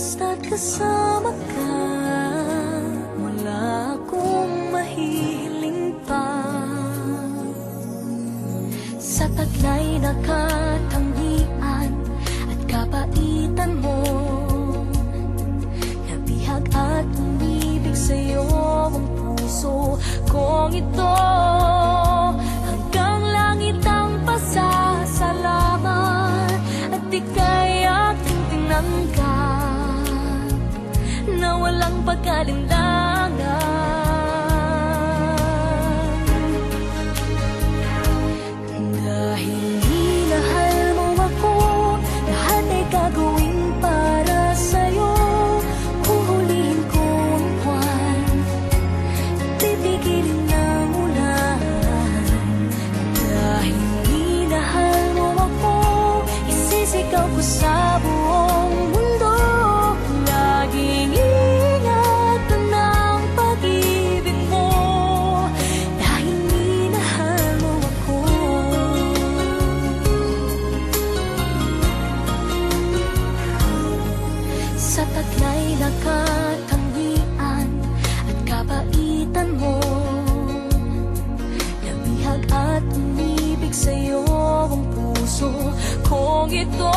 basta't kasama ka, wala akong mahihiling pa. Sa taglay na katangian at kapaitan mo, nabihag at umibig sa'yo ang puso kong ito. Hanggang langit ang pasasalamat at ika'y aking tinanggap na walang pag-alinlangan. Dahil minahal mo ako, lahat ay gagawin para sa'yo. Huhulihin ko ang buwan, pipigilin ng ulan. Dahil minahal mo ako, isisigaw ko sa buong mundo. Laging ingatan ng pag-ibig mo, dahil minahal mo ako. Sa taglay na katangian at kapaitan mo, nabihag at umibig sa'yo ang puso kong ito.